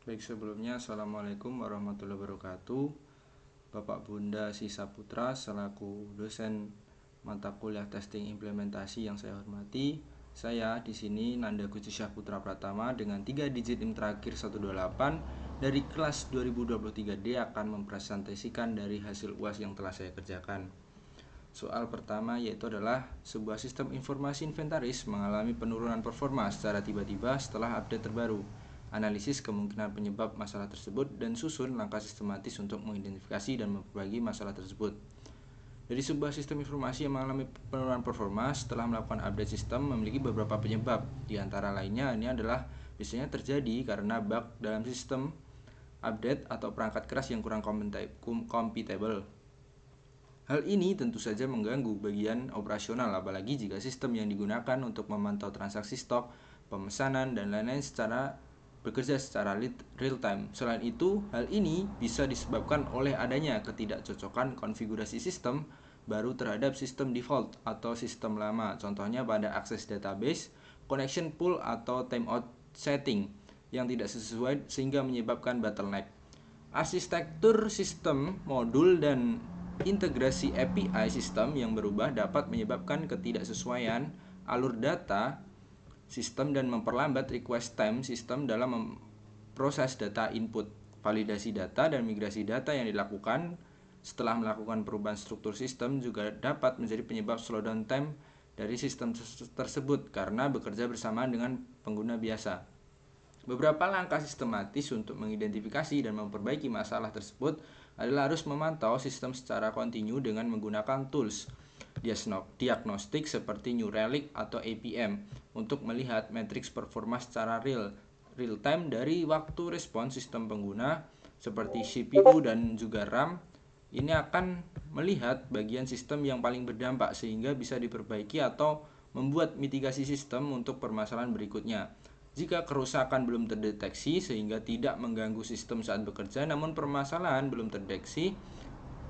Baik, sebelumnya Assalamualaikum warahmatullahi wabarakatuh. Bapak Bunda Sisa Putra selaku dosen mata kuliah testing implementasi yang saya hormati. Saya di sini Nanda Guci Putra Pratama dengan 3 digit NIM terakhir 128 dari kelas 2023D akan mempresentasikan dari hasil UAS yang telah saya kerjakan. Soal pertama yaitu adalah sebuah sistem informasi inventaris mengalami penurunan performa secara tiba-tiba setelah update terbaru. Analisis kemungkinan penyebab masalah tersebut dan susun langkah sistematis untuk mengidentifikasi dan memperbaiki masalah tersebut. Dari sebuah sistem informasi yang mengalami penurunan performa setelah melakukan update sistem memiliki beberapa penyebab. Di antara lainnya ini adalah biasanya terjadi karena bug dalam sistem update atau perangkat keras yang kurang compatible. Hal ini tentu saja mengganggu bagian operasional, apalagi jika sistem yang digunakan untuk memantau transaksi stok, pemesanan, dan lain-lain bekerja secara real time. Selain itu, hal ini bisa disebabkan oleh adanya ketidakcocokan konfigurasi sistem baru terhadap sistem default atau sistem lama. Contohnya pada akses database, connection pool atau timeout setting yang tidak sesuai sehingga menyebabkan bottleneck. Arsitektur sistem, modul, dan integrasi API sistem yang berubah dapat menyebabkan ketidaksesuaian alur data sistem dan memperlambat request time sistem dalam memproses data input. Validasi data dan migrasi data yang dilakukan setelah melakukan perubahan struktur sistem juga dapat menjadi penyebab slowdown time dari sistem tersebut karena bekerja bersamaan dengan pengguna biasa. Beberapa langkah sistematis untuk mengidentifikasi dan memperbaiki masalah tersebut adalah harus memantau sistem secara kontinu dengan menggunakan tools diagnostik seperti New Relic atau APM untuk melihat matriks performa secara real time dari waktu respons sistem pengguna seperti CPU dan juga RAM. Ini akan melihat bagian sistem yang paling berdampak sehingga bisa diperbaiki atau membuat mitigasi sistem untuk permasalahan berikutnya. Jika kerusakan belum terdeteksi sehingga tidak mengganggu sistem saat bekerja, namun permasalahan belum terdeteksi,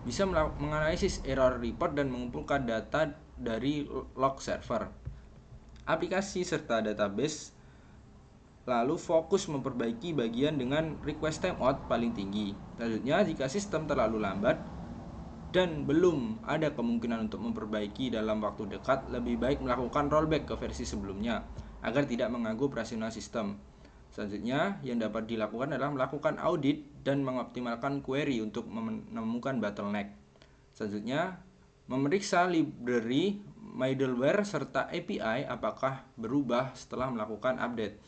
bisa menganalisis error report dan mengumpulkan data dari log server, aplikasi serta database, lalu fokus memperbaiki bagian dengan request timeout paling tinggi. Selanjutnya, jika sistem terlalu lambat dan belum ada kemungkinan untuk memperbaiki dalam waktu dekat, lebih baik melakukan rollback ke versi sebelumnya agar tidak mengganggu operasional sistem. Selanjutnya, yang dapat dilakukan adalah melakukan audit dan mengoptimalkan query untuk menemukan bottleneck. Selanjutnya, memeriksa library, middleware, serta API apakah berubah setelah melakukan update.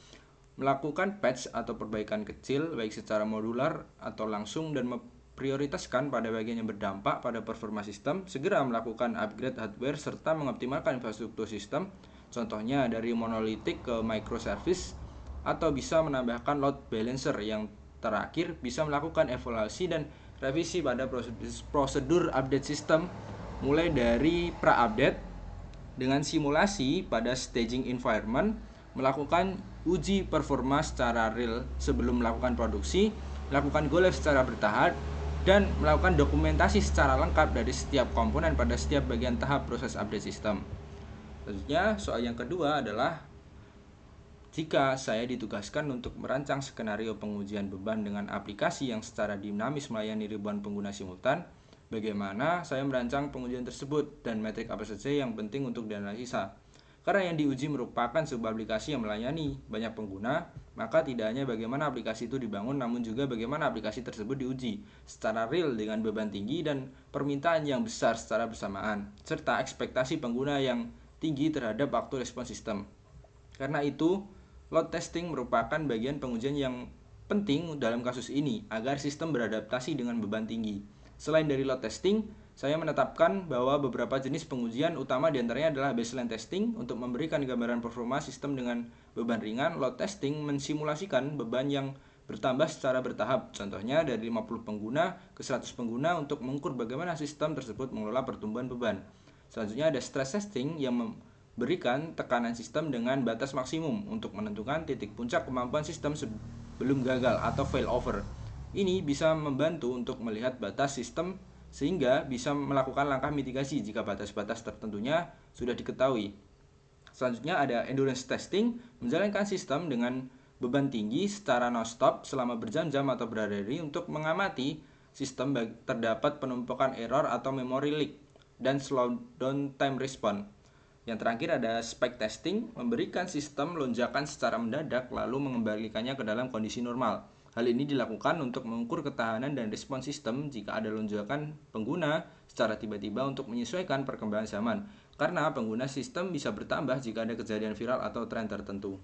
Melakukan patch atau perbaikan kecil, baik secara modular atau langsung, dan memprioritaskan pada bagian yang berdampak pada performa sistem. Segera melakukan upgrade hardware serta mengoptimalkan infrastruktur sistem, contohnya dari monolitik ke microservice, atau bisa menambahkan load balancer. Yang terakhir, bisa melakukan evaluasi dan revisi pada prosedur update sistem, mulai dari pra-update dengan simulasi pada staging environment, melakukan uji performa secara real sebelum melakukan produksi, melakukan go live secara bertahap, dan melakukan dokumentasi secara lengkap dari setiap komponen pada setiap bagian tahap proses update sistem. Selanjutnya, soal yang kedua adalah jika saya ditugaskan untuk merancang skenario pengujian beban dengan aplikasi yang secara dinamis melayani ribuan pengguna simultan, bagaimana saya merancang pengujian tersebut dan metrik apa saja yang penting untuk dianalisa. Karena yang diuji merupakan sebuah aplikasi yang melayani banyak pengguna, maka tidak hanya bagaimana aplikasi itu dibangun, namun juga bagaimana aplikasi tersebut diuji secara real dengan beban tinggi dan permintaan yang besar secara bersamaan, serta ekspektasi pengguna yang tinggi terhadap waktu respons sistem. Karena itu, load testing merupakan bagian pengujian yang penting dalam kasus ini agar sistem beradaptasi dengan beban tinggi. Selain dari load testing, saya menetapkan bahwa beberapa jenis pengujian utama diantaranya adalah baseline testing untuk memberikan gambaran performa sistem dengan beban ringan. Load testing mensimulasikan beban yang bertambah secara bertahap, contohnya dari 50 pengguna ke 100 pengguna untuk mengukur bagaimana sistem tersebut mengelola pertumbuhan beban. Selanjutnya ada stress testing yang berikan tekanan sistem dengan batas maksimum untuk menentukan titik puncak kemampuan sistem sebelum gagal atau failover. Ini bisa membantu untuk melihat batas sistem sehingga bisa melakukan langkah mitigasi jika batas-batas tertentunya sudah diketahui. Selanjutnya ada endurance testing, menjalankan sistem dengan beban tinggi secara non-stop selama berjam-jam atau berhari-hari untuk mengamati sistem terdapat penumpukan error atau memory leak dan slow down time response. Yang terakhir ada spike testing, memberikan sistem lonjakan secara mendadak lalu mengembalikannya ke dalam kondisi normal. Hal ini dilakukan untuk mengukur ketahanan dan respons sistem jika ada lonjakan pengguna secara tiba-tiba untuk menyesuaikan perkembangan zaman. Karena pengguna sistem bisa bertambah jika ada kejadian viral atau tren tertentu.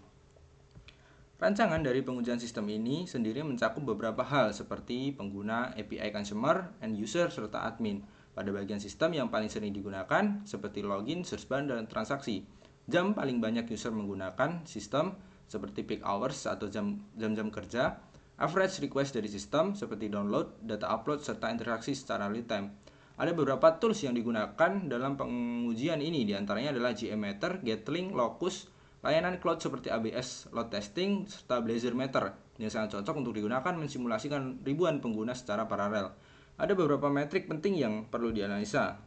Rancangan dari pengujian sistem ini sendiri mencakup beberapa hal seperti pengguna, API consumer, end user, serta admin. Pada bagian sistem yang paling sering digunakan seperti login, search bar, dan transaksi. Jam paling banyak user menggunakan sistem seperti peak hours atau jam-jam kerja. Average request dari sistem seperti download, data upload, serta interaksi secara real time. Ada beberapa tools yang digunakan dalam pengujian ini, diantaranya adalah GMeter, Gatling, Locus, layanan cloud seperti ABS, load testing, serta Blazor Meter yang sangat cocok untuk digunakan mensimulasikan ribuan pengguna secara paralel. Ada beberapa metrik penting yang perlu dianalisa.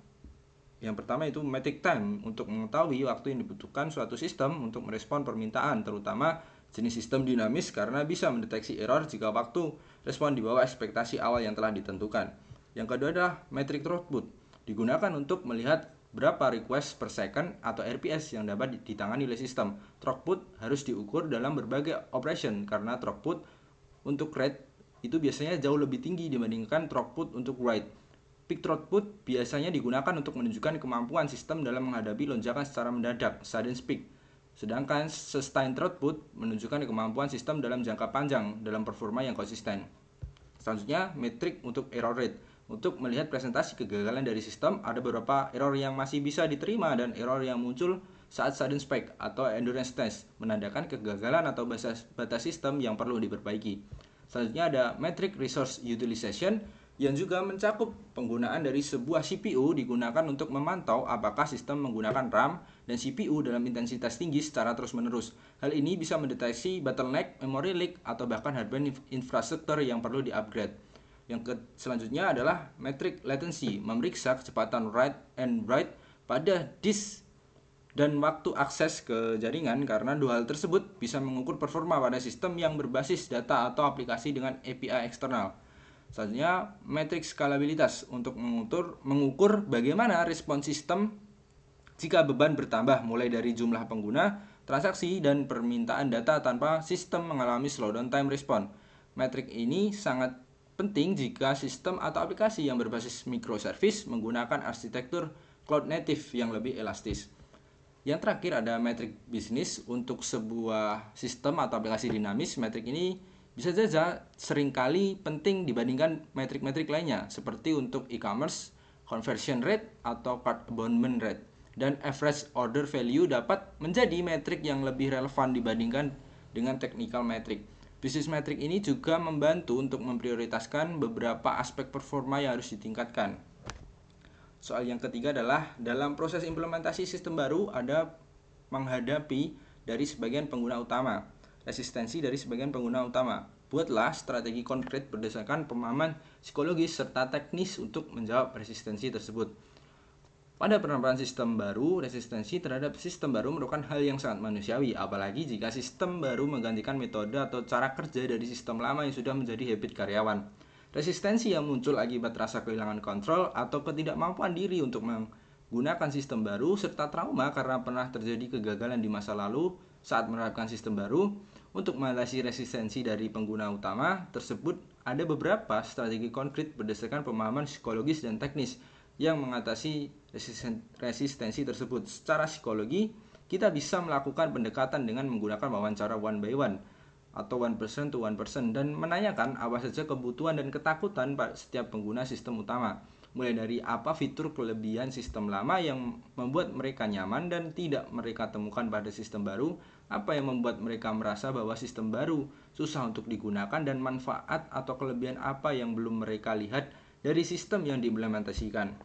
Yang pertama itu metric time, untuk mengetahui waktu yang dibutuhkan suatu sistem untuk merespon permintaan, terutama jenis sistem dinamis karena bisa mendeteksi error jika waktu respon di bawah ekspektasi awal yang telah ditentukan. Yang kedua adalah metric throughput, digunakan untuk melihat berapa request per second atau RPS yang dapat ditangani oleh sistem. Throughput harus diukur dalam berbagai operation karena throughput untuk read itu biasanya jauh lebih tinggi dibandingkan throughput untuk write. Peak throughput biasanya digunakan untuk menunjukkan kemampuan sistem dalam menghadapi lonjakan secara mendadak, sudden spike. Sedangkan sustained throughput menunjukkan kemampuan sistem dalam jangka panjang dalam performa yang konsisten. Selanjutnya, metrik untuk error rate. Untuk melihat presentasi kegagalan dari sistem, ada beberapa error yang masih bisa diterima dan error yang muncul saat sudden spike atau endurance test, menandakan kegagalan atau batas sistem yang perlu diperbaiki. Selanjutnya ada metric resource utilization yang juga mencakup penggunaan dari sebuah CPU digunakan untuk memantau apakah sistem menggunakan RAM dan CPU dalam intensitas tinggi secara terus-menerus. Hal ini bisa mendeteksi bottleneck, memory leak, atau bahkan hardware infrastruktur yang perlu di-upgrade. Selanjutnya adalah metric latency, memeriksa kecepatan write and write pada disk dan waktu akses ke jaringan karena dua hal tersebut bisa mengukur performa pada sistem yang berbasis data atau aplikasi dengan API eksternal. Selanjutnya, metrik skalabilitas untuk mengukur bagaimana respons sistem jika beban bertambah mulai dari jumlah pengguna, transaksi, dan permintaan data tanpa sistem mengalami slowdown time response. Metrik ini sangat penting jika sistem atau aplikasi yang berbasis microservice menggunakan arsitektur cloud native yang lebih elastis. Yang terakhir ada metrik bisnis untuk sebuah sistem atau aplikasi dinamis. Metrik ini bisa saja seringkali penting dibandingkan metrik-metrik lainnya seperti untuk e-commerce, conversion rate atau cart abandonment rate, dan average order value dapat menjadi metrik yang lebih relevan dibandingkan dengan technical metric. Bisnis metrik ini juga membantu untuk memprioritaskan beberapa aspek performa yang harus ditingkatkan. Soal yang ketiga adalah dalam proses implementasi sistem baru ada menghadapi dari sebagian pengguna utama. Resistensi dari sebagian pengguna utama. Buatlah strategi konkret berdasarkan pemahaman psikologis serta teknis untuk menjawab resistensi tersebut. Pada penerapan sistem baru, resistensi terhadap sistem baru merupakan hal yang sangat manusiawi, apalagi jika sistem baru menggantikan metode atau cara kerja dari sistem lama yang sudah menjadi habit karyawan. Resistensi yang muncul akibat rasa kehilangan kontrol atau ketidakmampuan diri untuk menggunakan sistem baru serta trauma karena pernah terjadi kegagalan di masa lalu saat menerapkan sistem baru. Untuk mengatasi resistensi dari pengguna utama tersebut, ada beberapa strategi konkret berdasarkan pemahaman psikologis dan teknis yang mengatasi resistensi tersebut. Secara psikologi, kita bisa melakukan pendekatan dengan menggunakan wawancara one by one atau one person to one person dan menanyakan apa saja kebutuhan dan ketakutan setiap pengguna sistem utama. Mulai dari apa fitur kelebihan sistem lama yang membuat mereka nyaman dan tidak mereka temukan pada sistem baru, apa yang membuat mereka merasa bahwa sistem baru susah untuk digunakan, dan manfaat atau kelebihan apa yang belum mereka lihat dari sistem yang diimplementasikan.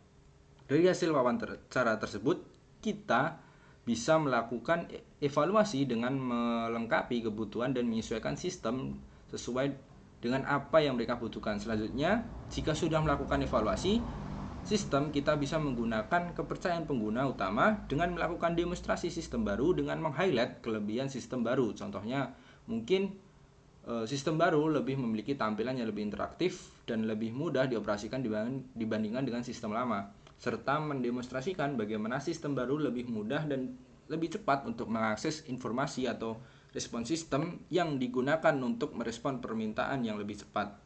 Dari hasil wawancara tersebut, kita bisa melakukan evaluasi dengan melengkapi kebutuhan dan menyesuaikan sistem sesuai dengan apa yang mereka butuhkan. Selanjutnya, jika sudah melakukan evaluasi sistem, kita bisa menggunakan kepercayaan pengguna utama dengan melakukan demonstrasi sistem baru dengan meng-highlight kelebihan sistem baru. Contohnya, mungkin Sistem baru lebih memiliki tampilan yang lebih interaktif dan lebih mudah dioperasikan dibandingkan dengan sistem lama, serta mendemonstrasikan bagaimana sistem baru lebih mudah dan lebih cepat untuk mengakses informasi atau respon sistem yang digunakan untuk merespon permintaan yang lebih cepat.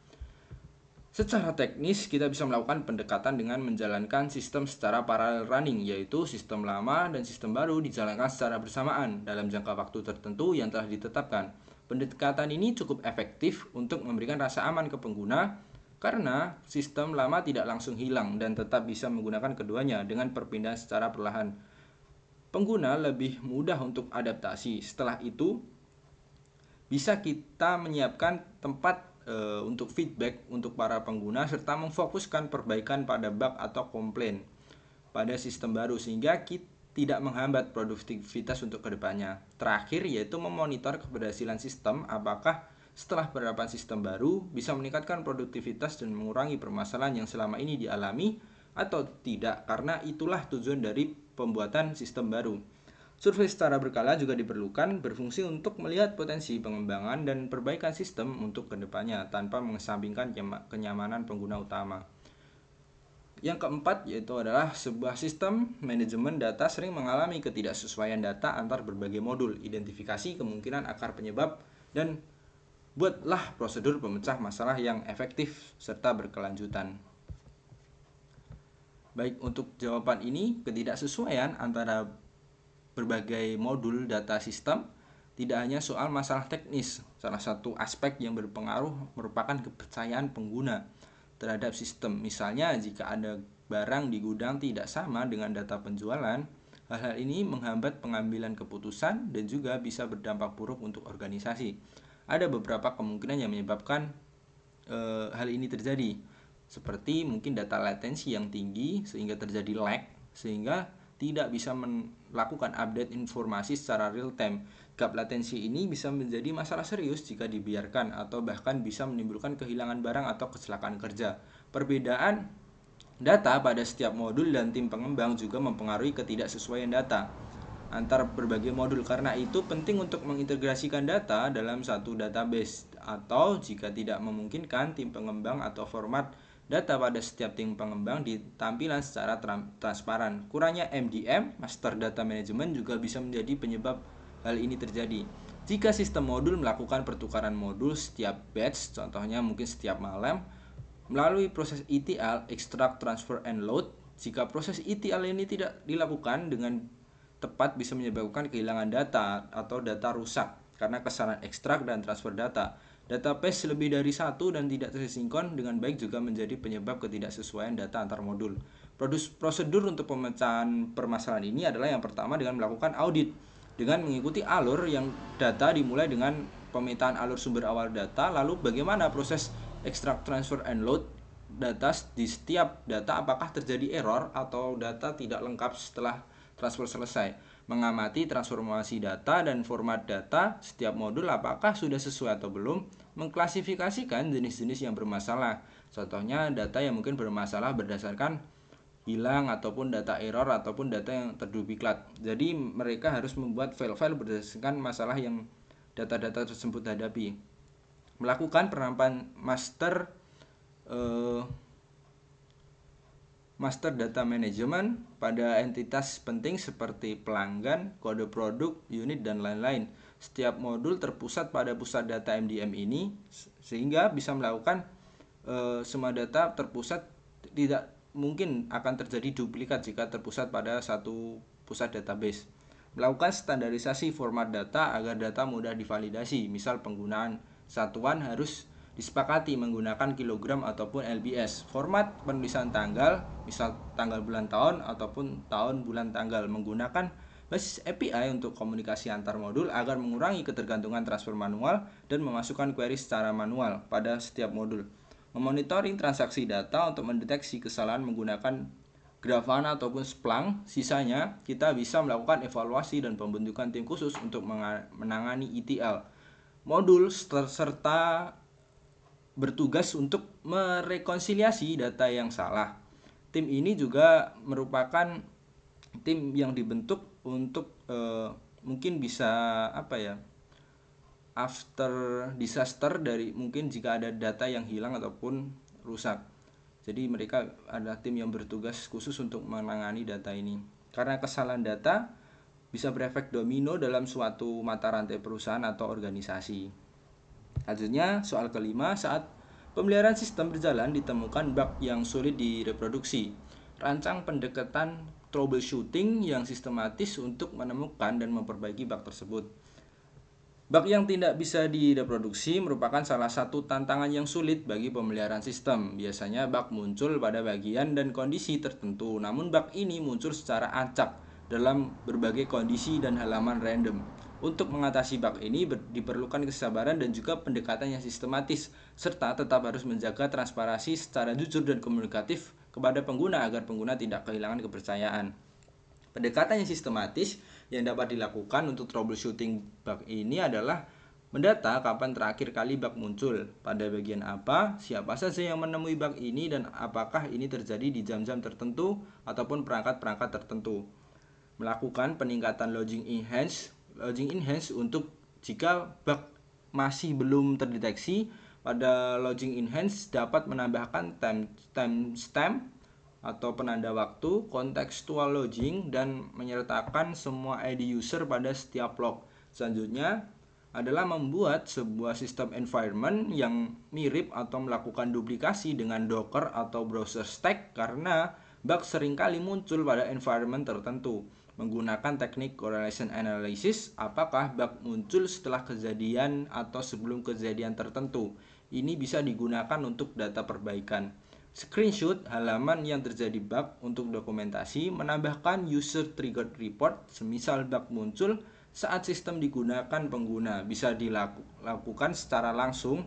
Secara teknis, kita bisa melakukan pendekatan dengan menjalankan sistem secara paralel running, yaitu sistem lama dan sistem baru dijalankan secara bersamaan dalam jangka waktu tertentu yang telah ditetapkan. Pendekatan ini cukup efektif untuk memberikan rasa aman ke pengguna, karena sistem lama tidak langsung hilang dan tetap bisa menggunakan keduanya dengan perpindahan secara perlahan. Pengguna lebih mudah untuk adaptasi. Setelah itu, bisa kita menyiapkan tempat untuk feedback untuk para pengguna serta memfokuskan perbaikan pada bug atau komplain pada sistem baru sehingga tidak menghambat produktivitas untuk kedepannya. Terakhir yaitu memonitor keberhasilan sistem, apakah setelah penerapan sistem baru bisa meningkatkan produktivitas dan mengurangi permasalahan yang selama ini dialami atau tidak, karena itulah tujuan dari pembuatan sistem baru. Survei secara berkala juga diperlukan, berfungsi untuk melihat potensi pengembangan dan perbaikan sistem untuk kedepannya tanpa mengesampingkan kenyamanan pengguna utama. Yang keempat yaitu adalah sebuah sistem manajemen data sering mengalami ketidaksesuaian data antar berbagai modul. Identifikasi kemungkinan akar penyebab dan buatlah prosedur pemecah masalah yang efektif serta berkelanjutan. Baik, untuk jawaban ini, ketidaksesuaian antara berbagai modul data sistem tidak hanya soal masalah teknis. Salah satu aspek yang berpengaruh merupakan kepercayaan pengguna terhadap sistem. Misalnya, jika ada barang di gudang tidak sama dengan data penjualan, hal-hal ini menghambat pengambilan keputusan dan juga bisa berdampak buruk untuk organisasi. Ada beberapa kemungkinan yang menyebabkan hal ini terjadi, seperti mungkin data latensi yang tinggi sehingga terjadi lag, sehingga tidak bisa melakukan update informasi secara real time. Gap latensi ini bisa menjadi masalah serius jika dibiarkan atau bahkan bisa menimbulkan kehilangan barang atau kecelakaan kerja. Perbedaan data pada setiap modul dan tim pengembang juga mempengaruhi ketidaksesuaian data antar berbagai modul. Karena itu penting untuk mengintegrasikan data dalam satu database, atau jika tidak memungkinkan, tim pengembang atau format data pada setiap tim pengembang ditampilkan secara transparan. Kurangnya MDM, Master Data Management, juga bisa menjadi penyebab hal ini terjadi. Jika sistem modul melakukan pertukaran modul setiap batch, contohnya mungkin setiap malam, melalui proses ETL, Extract, Transfer, and Load, jika proses ETL ini tidak dilakukan dengan tepat bisa menyebabkan kehilangan data atau data rusak karena kesalahan ekstrak dan transfer data. Database lebih dari satu dan tidak tersinkron dengan baik juga menjadi penyebab ketidaksesuaian data antar modul. Prosedur untuk pemecahan permasalahan ini adalah yang pertama dengan melakukan audit. Dengan mengikuti alur yang data dimulai dengan pemetaan alur sumber awal data, lalu bagaimana proses extract, transfer, and load data di setiap data, apakah terjadi error atau data tidak lengkap setelah transfer selesai. Mengamati transformasi data dan format data setiap modul, apakah sudah sesuai atau belum. Mengklasifikasikan jenis-jenis yang bermasalah, contohnya data yang mungkin bermasalah berdasarkan hilang ataupun data error ataupun data yang terduplikat. Jadi mereka harus membuat file-file berdasarkan masalah yang data-data tersebut hadapi. Melakukan penerapan Master Data Management pada entitas penting seperti pelanggan, kode produk, unit, dan lain-lain. Setiap modul terpusat pada pusat data MDM ini sehingga bisa melakukan semua data terpusat. Tidak mungkin akan terjadi duplikat jika terpusat pada satu pusat database. Melakukan standarisasi format data agar data mudah divalidasi. Misal penggunaan satuan harus disepakati menggunakan kilogram ataupun lbs. Format penulisan tanggal, misal tanggal bulan tahun ataupun tahun bulan tanggal, menggunakan basis API untuk komunikasi antar modul agar mengurangi ketergantungan transfer manual dan memasukkan query secara manual pada setiap modul. Memonitoring transaksi data untuk mendeteksi kesalahan menggunakan Grafana ataupun Splunk. Sisanya kita bisa melakukan evaluasi dan pembentukan tim khusus untuk menangani ETL modul serta bertugas untuk merekonsiliasi data yang salah. Tim ini juga merupakan tim yang dibentuk untuk mungkin bisa after disaster, dari mungkin jika ada data yang hilang ataupun rusak. Jadi mereka ada tim yang bertugas khusus untuk menangani data ini. Karena kesalahan data bisa berefek domino dalam suatu mata rantai perusahaan atau organisasi. Selanjutnya, soal kelima, saat pemeliharaan sistem berjalan ditemukan bug yang sulit direproduksi. Rancang pendekatan troubleshooting yang sistematis untuk menemukan dan memperbaiki bug tersebut. Bug yang tidak bisa direproduksi merupakan salah satu tantangan yang sulit bagi pemeliharaan sistem. Biasanya bug muncul pada bagian dan kondisi tertentu, namun bug ini muncul secara acak dalam berbagai kondisi dan halaman random. Untuk mengatasi bug ini diperlukan kesabaran dan juga pendekatan yang sistematis, serta tetap harus menjaga transparansi secara jujur dan komunikatif kepada pengguna agar pengguna tidak kehilangan kepercayaan. Pendekatan yang sistematis yang dapat dilakukan untuk troubleshooting bug ini adalah mendata kapan terakhir kali bug muncul, pada bagian apa, siapa saja yang menemui bug ini, dan apakah ini terjadi di jam-jam tertentu ataupun perangkat-perangkat tertentu. Melakukan peningkatan logging enhance untuk jika bug masih belum terdeteksi, pada logging enhance dapat menambahkan timestamp atau penanda waktu, contextual logging, dan menyertakan semua ID user pada setiap log. Selanjutnya adalah membuat sebuah sistem environment yang mirip atau melakukan duplikasi dengan Docker atau browser stack, karena bug seringkali muncul pada environment tertentu. Menggunakan teknik correlation analysis, apakah bug muncul setelah kejadian atau sebelum kejadian tertentu. Ini bisa digunakan untuk data perbaikan. Screenshot halaman yang terjadi bug untuk dokumentasi, menambahkan user triggered report, semisal bug muncul saat sistem digunakan pengguna, bisa dilakukan secara langsung.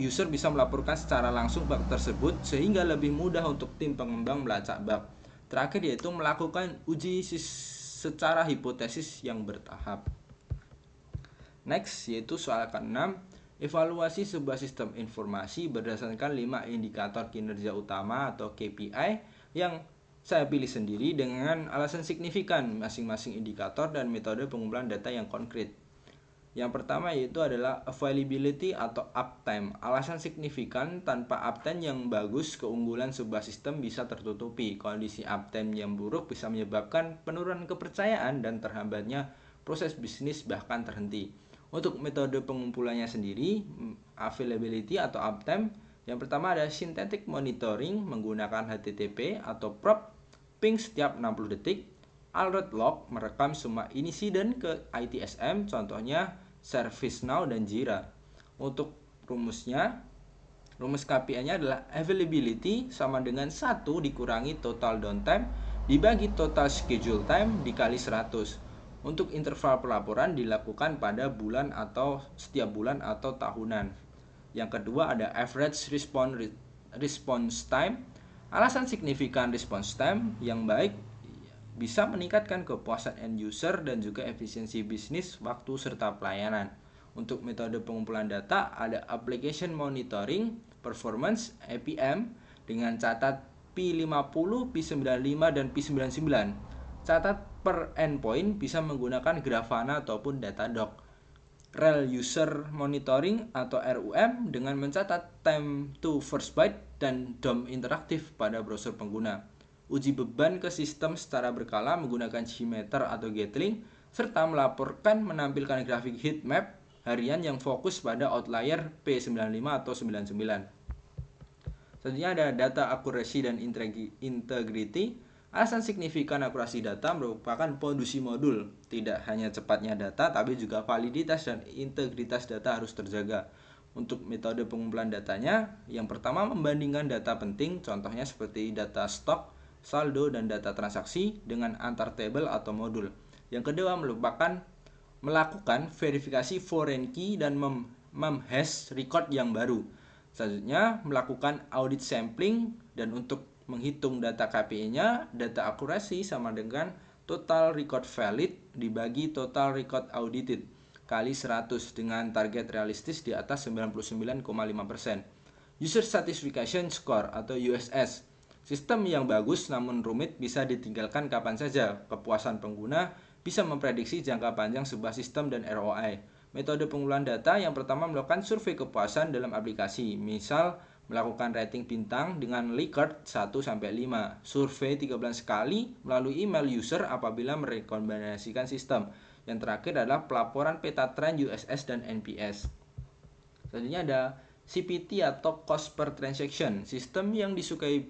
User bisa melaporkan secara langsung bug tersebut sehingga lebih mudah untuk tim pengembang melacak bug. Terakhir yaitu melakukan uji secara hipotesis yang bertahap. Next yaitu soal ke-6. Evaluasi sebuah sistem informasi berdasarkan 5 indikator kinerja utama atau KPI yang saya pilih sendiri dengan alasan signifikan masing-masing indikator dan metode pengumpulan data yang konkret. Yang pertama yaitu adalah availability atau uptime. Alasan signifikan, tanpa uptime yang bagus, keunggulan sebuah sistem bisa tertutupi. Kondisi uptime yang buruk bisa menyebabkan penurunan kepercayaan dan terhambatnya proses bisnis bahkan terhenti. Untuk metode pengumpulannya sendiri, availability atau uptime, yang pertama ada synthetic monitoring menggunakan HTTP atau prop, ping setiap 60 detik, alert log merekam semua insiden ke ITSM, contohnya ServiceNow dan Jira. Untuk rumus KPI-nya adalah availability sama dengan 1 dikurangi total downtime dibagi total schedule time dikali 100. Untuk interval pelaporan dilakukan pada bulan atau setiap bulan atau tahunan. Yang kedua ada average response time. Alasan signifikan response time yang baik bisa meningkatkan kepuasan end user dan juga efisiensi bisnis, waktu, serta pelayanan. Untuk metode pengumpulan data ada application monitoring performance APM dengan catat P50, P95, dan P99. Catat per endpoint bisa menggunakan Grafana ataupun Datadog. Rel User Monitoring atau RUM dengan mencatat time to first byte dan DOM interaktif pada browser pengguna. Uji beban ke sistem secara berkala menggunakan Gmeter atau Gatling, serta melaporkan menampilkan grafik heat map harian yang fokus pada outlier P95 atau 99. Selanjutnya ada data accuracy dan integrity. Alasan signifikan akurasi data merupakan pondisi modul. Tidak hanya cepatnya data, tapi juga validitas dan integritas data harus terjaga. Untuk metode pengumpulan datanya, yang pertama membandingkan data penting, contohnya seperti data stok, saldo, dan data transaksi dengan antar table atau modul. Yang kedua melakukan verifikasi foreign key dan memhash record yang baru. Selanjutnya melakukan audit sampling, dan untuk menghitung data KPI-nya, data akurasi sama dengan total record valid dibagi total record audited kali 100 dengan target realistis di atas 99,5%. User Satisfaction Score atau USS. Sistem yang bagus namun rumit bisa ditinggalkan kapan saja. Kepuasan pengguna bisa memprediksi jangka panjang sebuah sistem dan ROI. Metode pengumpulan data yang pertama melakukan survei kepuasan dalam aplikasi. Misal melakukan rating bintang dengan Likert 1-5. Survei 3 bulan sekali melalui email user apabila merekomendasikan sistem. Yang terakhir adalah pelaporan peta tren USS dan NPS. Selanjutnya ada CPT atau cost per transaction. Sistem yang disukai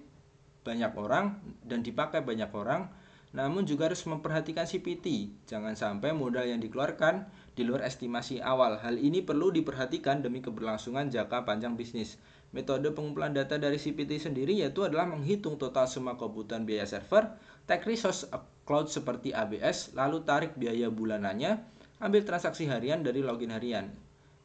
banyak orang dan dipakai banyak orang, namun juga harus memperhatikan CPT. Jangan sampai modal yang dikeluarkan di luar estimasi awal. Hal ini perlu diperhatikan demi keberlangsungan jangka panjang bisnis. Metode pengumpulan data dari CPT sendiri yaitu adalah menghitung total semua kebutuhan biaya server, take resource cloud seperti ABS, lalu tarik biaya bulanannya, ambil transaksi harian dari login harian.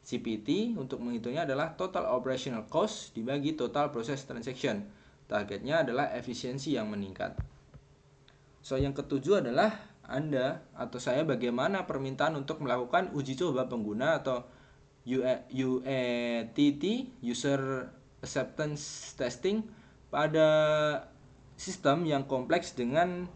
CPT untuk menghitungnya adalah total operational cost dibagi total proses transaction. Targetnya adalah efisiensi yang meningkat. So, yang ketujuh adalah Anda atau saya bagaimana permintaan untuk melakukan uji coba pengguna atau UATT, User Acceptance Testing, pada sistem yang kompleks dengan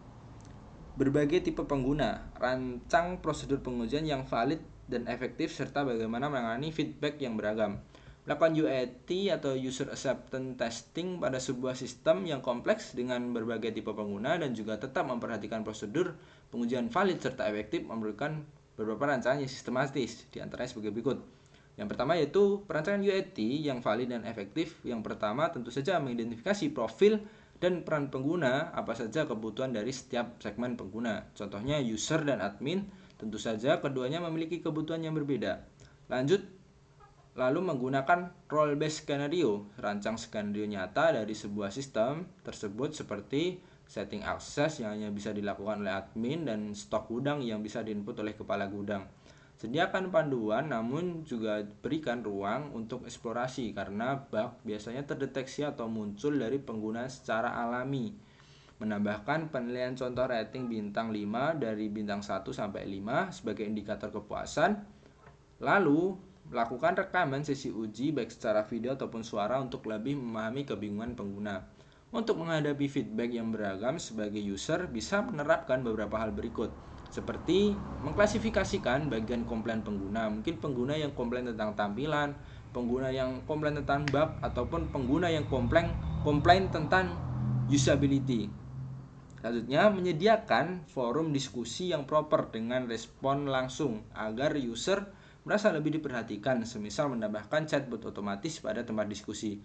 berbagai tipe pengguna, rancang prosedur pengujian yang valid dan efektif, serta bagaimana menangani feedback yang beragam. Melakukan UAT atau User Acceptance Testing pada sebuah sistem yang kompleks dengan berbagai tipe pengguna dan juga tetap memperhatikan prosedur pengujian valid serta efektif memerlukan beberapa rancangan yang sistematis, diantaranya sebagai berikut. Yang pertama yaitu perancangan UAT yang valid dan efektif. Yang pertama tentu saja mengidentifikasi profil dan peran pengguna, apa saja kebutuhan dari setiap segmen pengguna. Contohnya user dan admin, tentu saja keduanya memiliki kebutuhan yang berbeda. Lalu menggunakan role-based scenario, rancang skenario nyata dari sebuah sistem tersebut seperti setting akses yang hanya bisa dilakukan oleh admin dan stok gudang yang bisa diinput oleh kepala gudang. Sediakan panduan namun juga berikan ruang untuk eksplorasi karena bug biasanya terdeteksi atau muncul dari pengguna secara alami. Menambahkan penilaian contoh rating bintang 5 dari bintang 1-5 sebagai indikator kepuasan. Lalu lakukan rekaman sesi uji baik secara video ataupun suara untuk lebih memahami kebingungan pengguna. Untuk menghadapi feedback yang beragam sebagai user bisa menerapkan beberapa hal berikut, seperti mengklasifikasikan bagian komplain pengguna. Mungkin pengguna yang komplain tentang tampilan, pengguna yang komplain tentang bug, ataupun pengguna yang komplain tentang usability. Selanjutnya, menyediakan forum diskusi yang proper dengan respon langsung agar user merasa lebih diperhatikan, semisal menambahkan chatbot otomatis pada tempat diskusi.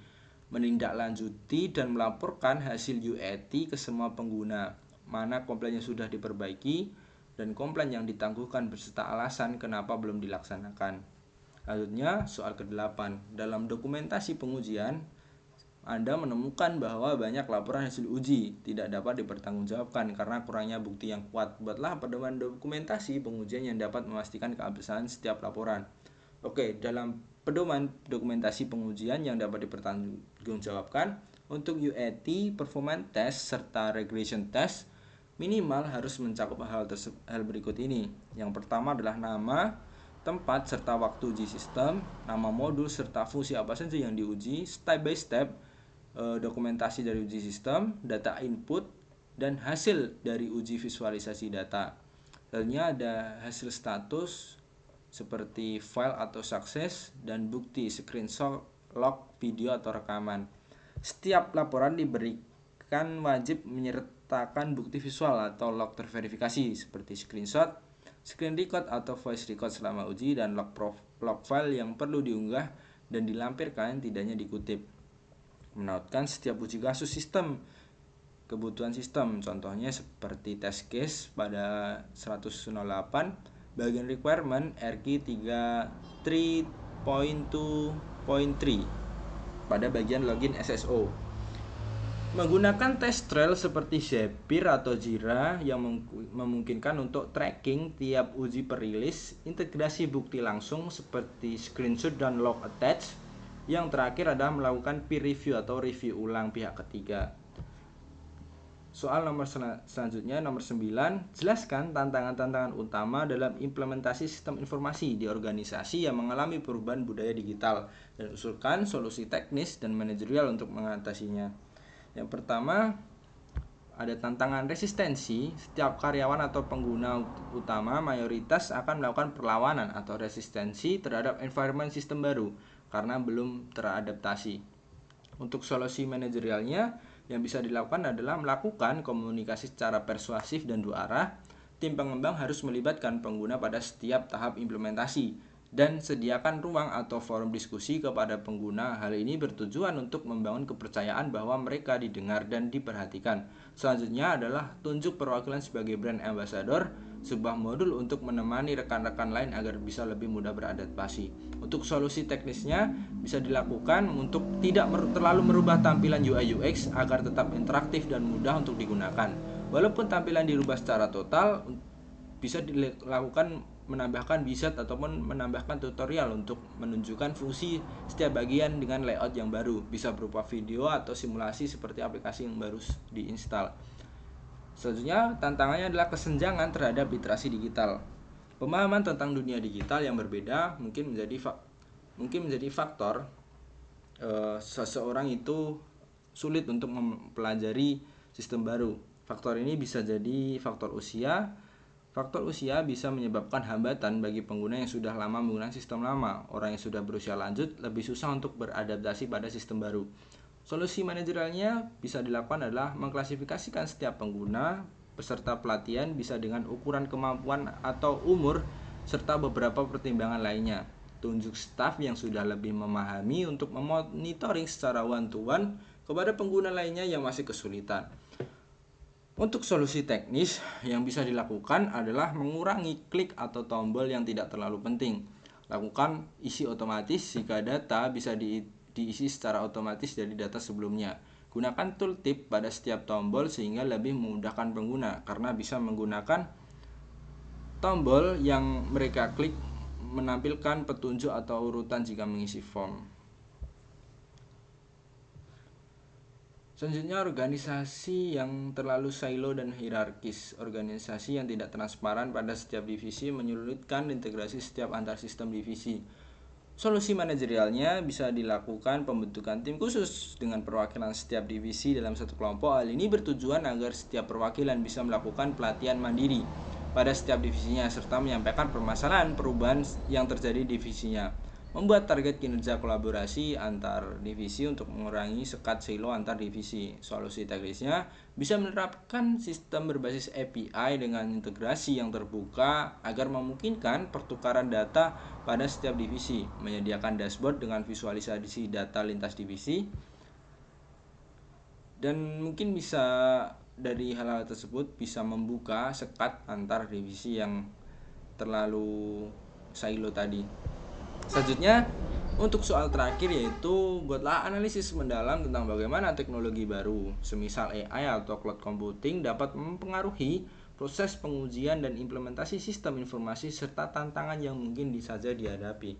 Menindaklanjuti dan melaporkan hasil UAT ke semua pengguna, mana komplainnya sudah diperbaiki dan komplain yang ditangguhkan beserta alasan kenapa belum dilaksanakan. Selanjutnya, soal ke-8. Dalam dokumentasi pengujian, Anda menemukan bahwa banyak laporan hasil uji tidak dapat dipertanggungjawabkan karena kurangnya bukti yang kuat. Buatlah pedoman dokumentasi pengujian yang dapat memastikan keabsahan setiap laporan. Oke, dalam pedoman dokumentasi pengujian yang dapat dipertanggungjawabkan, untuk UAT, performance test, serta regression test, minimal harus mencakup hal berikut ini. Yang pertama adalah nama, tempat, serta waktu uji sistem, nama modul, serta fungsi apa saja yang diuji, step by step, dokumentasi dari uji sistem, data input, dan hasil dari uji visualisasi data. Selanjutnya ada hasil status seperti file atau sukses dan bukti screenshot, log, video atau rekaman. Setiap laporan diberikan wajib menyertakan bukti visual atau log terverifikasi seperti screenshot, screen record atau voice record selama uji, dan log file yang perlu diunggah dan dilampirkan tidaknya dikutip. Menautkan setiap uji kasus sistem, kebutuhan sistem, contohnya seperti test case pada 108, bagian requirement RQ 3.2.3 pada bagian login SSO. Menggunakan test trail seperti Zapier atau Jira yang memungkinkan untuk tracking tiap uji per rilis, integrasi bukti langsung seperti screenshot dan log attach. Yang terakhir adalah melakukan peer review atau review ulang pihak ketiga. Soal nomor selanjutnya, nomor 9, jelaskan tantangan-tantangan utama dalam implementasi sistem informasi di organisasi yang mengalami perubahan budaya digital dan usulkan solusi teknis dan manajerial untuk mengatasinya. Yang pertama, ada tantangan resistensi, setiap karyawan atau pengguna utama mayoritas akan melakukan perlawanan atau resistensi terhadap environment sistem baru karena belum teradaptasi. Untuk solusi manajerialnya, yang bisa dilakukan adalah melakukan komunikasi secara persuasif dan dua arah. Tim pengembang harus melibatkan pengguna pada setiap tahap implementasi dan sediakan ruang atau forum diskusi kepada pengguna. Hal ini bertujuan untuk membangun kepercayaan bahwa mereka didengar dan diperhatikan. Selanjutnya adalah tunjuk perwakilan sebagai brand ambassador, sebuah modul untuk menemani rekan-rekan lain agar bisa lebih mudah beradaptasi. Untuk solusi teknisnya bisa dilakukan untuk tidak terlalu merubah tampilan UI UX agar tetap interaktif dan mudah untuk digunakan. Walaupun tampilan dirubah secara total, bisa dilakukan menambahkan wizard ataupun menambahkan tutorial untuk menunjukkan fungsi setiap bagian dengan layout yang baru, bisa berupa video atau simulasi seperti aplikasi yang baru diinstal. Selanjutnya, tantangannya adalah kesenjangan terhadap literasi digital. Pemahaman tentang dunia digital yang berbeda mungkin menjadi faktor seseorang itu sulit untuk mempelajari sistem baru. Faktor ini bisa jadi faktor usia. Faktor usia bisa menyebabkan hambatan bagi pengguna yang sudah lama menggunakan sistem lama. Orang yang sudah berusia lanjut lebih susah untuk beradaptasi pada sistem baru. Solusi manajerialnya bisa dilakukan adalah mengklasifikasikan setiap pengguna peserta pelatihan bisa dengan ukuran kemampuan atau umur serta beberapa pertimbangan lainnya. Tunjuk staf yang sudah lebih memahami untuk memonitoring secara one-to-one kepada pengguna lainnya yang masih kesulitan. Untuk solusi teknis yang bisa dilakukan adalah mengurangi klik atau tombol yang tidak terlalu penting. Lakukan isi otomatis jika data bisa diisi secara otomatis dari data sebelumnya. Gunakan tooltip pada setiap tombol sehingga lebih memudahkan pengguna karena bisa menggunakan tombol yang mereka klik menampilkan petunjuk atau urutan jika mengisi form. Selanjutnya, organisasi yang terlalu silo dan hierarkis. Organisasi yang tidak transparan pada setiap divisi menyulitkan integrasi setiap antar sistem divisi. Solusi manajerialnya bisa dilakukan pembentukan tim khusus dengan perwakilan setiap divisi dalam satu kelompok. Hal ini bertujuan agar setiap perwakilan bisa melakukan pelatihan mandiri pada setiap divisinya serta menyampaikan permasalahan perubahan yang terjadi di divisinya. Membuat target kinerja kolaborasi antar divisi untuk mengurangi sekat silo antar divisi. Solusi teknisnya bisa menerapkan sistem berbasis API dengan integrasi yang terbuka agar memungkinkan pertukaran data pada setiap divisi, menyediakan dashboard dengan visualisasi data lintas divisi, dan mungkin bisa dari hal-hal tersebut bisa membuka sekat antar divisi yang terlalu silo tadi. Selanjutnya, untuk soal terakhir yaitu buatlah analisis mendalam tentang bagaimana teknologi baru, semisal AI atau cloud computing dapat mempengaruhi proses pengujian dan implementasi sistem informasi serta tantangan yang mungkin saja dihadapi.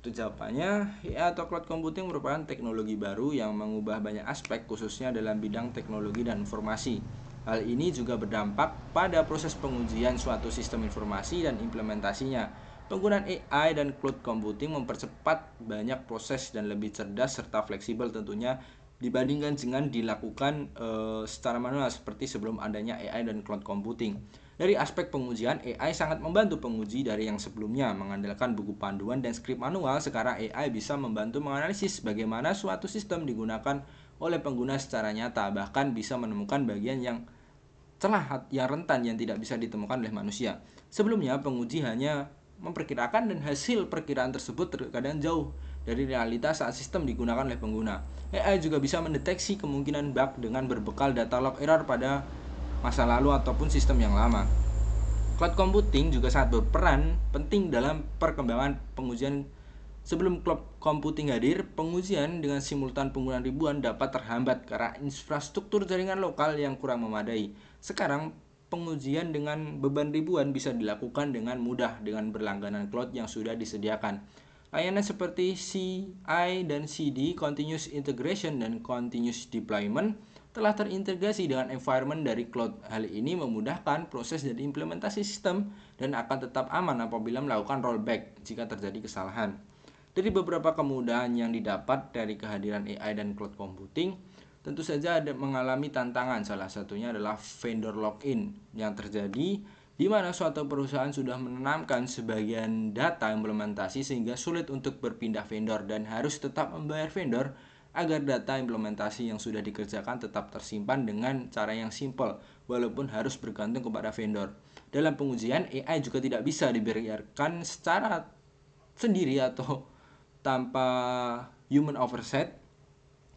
Untuk jawabannya, AI atau cloud computing merupakan teknologi baru yang mengubah banyak aspek khususnya dalam bidang teknologi dan informasi. Hal ini juga berdampak pada proses pengujian suatu sistem informasi dan implementasinya. Penggunaan AI dan cloud computing mempercepat banyak proses dan lebih cerdas serta fleksibel tentunya dibandingkan dengan dilakukan secara manual seperti sebelum adanya AI dan cloud computing. Dari aspek pengujian, AI sangat membantu penguji dari yang sebelumnya mengandalkan buku panduan dan skrip manual. Sekarang AI bisa membantu menganalisis bagaimana suatu sistem digunakan oleh pengguna secara nyata, bahkan bisa menemukan bagian yang celah yang rentan yang tidak bisa ditemukan oleh manusia. Sebelumnya, penguji hanya memperkirakan dan hasil perkiraan tersebut terkadang jauh dari realitas saat sistem digunakan oleh pengguna. AI juga bisa mendeteksi kemungkinan bug dengan berbekal data log error pada masa lalu ataupun sistem yang lama. Cloud computing juga sangat berperan penting dalam perkembangan pengujian. Sebelum cloud computing hadir, pengujian dengan simultan penggunaan ribuan dapat terhambat karena infrastruktur jaringan lokal yang kurang memadai. Sekarang, pengujian dengan beban ribuan bisa dilakukan dengan mudah dengan berlangganan cloud yang sudah disediakan. Layanan seperti CI dan CD, Continuous Integration dan Continuous Deployment, telah terintegrasi dengan environment dari cloud. Hal ini memudahkan proses dan implementasi sistem dan akan tetap aman apabila melakukan rollback jika terjadi kesalahan. Dari beberapa kemudahan yang didapat dari kehadiran AI dan cloud computing, tentu saja ada mengalami tantangan. Salah satunya adalah vendor lock-in yang terjadi di mana suatu perusahaan sudah menanamkan sebagian data implementasi sehingga sulit untuk berpindah vendor dan harus tetap membayar vendor agar data implementasi yang sudah dikerjakan tetap tersimpan dengan cara yang simple walaupun harus bergantung kepada vendor. Dalam pengujian, AI juga tidak bisa dibiarkan secara sendiri atau tanpa human oversight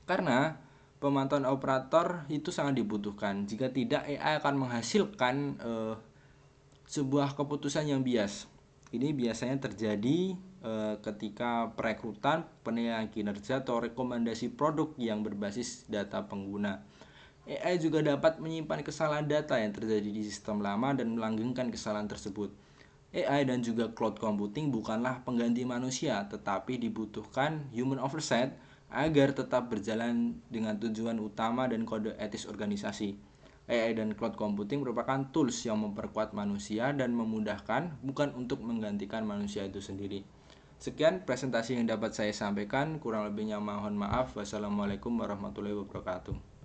karena pemantauan operator itu sangat dibutuhkan. Jika tidak, AI akan menghasilkan sebuah keputusan yang bias. Ini biasanya terjadi ketika perekrutan, penilaian kinerja, atau rekomendasi produk yang berbasis data pengguna. AI juga dapat menyimpan kesalahan data yang terjadi di sistem lama dan melanggengkan kesalahan tersebut. AI dan juga cloud computing bukanlah pengganti manusia, tetapi dibutuhkan human oversight agar tetap berjalan dengan tujuan utama dan kode etis organisasi. AI dan cloud computing merupakan tools yang memperkuat manusia dan memudahkan, bukan untuk menggantikan manusia itu sendiri. Sekian presentasi yang dapat saya sampaikan, kurang lebihnya mohon maaf. Wassalamualaikum warahmatullahi wabarakatuh.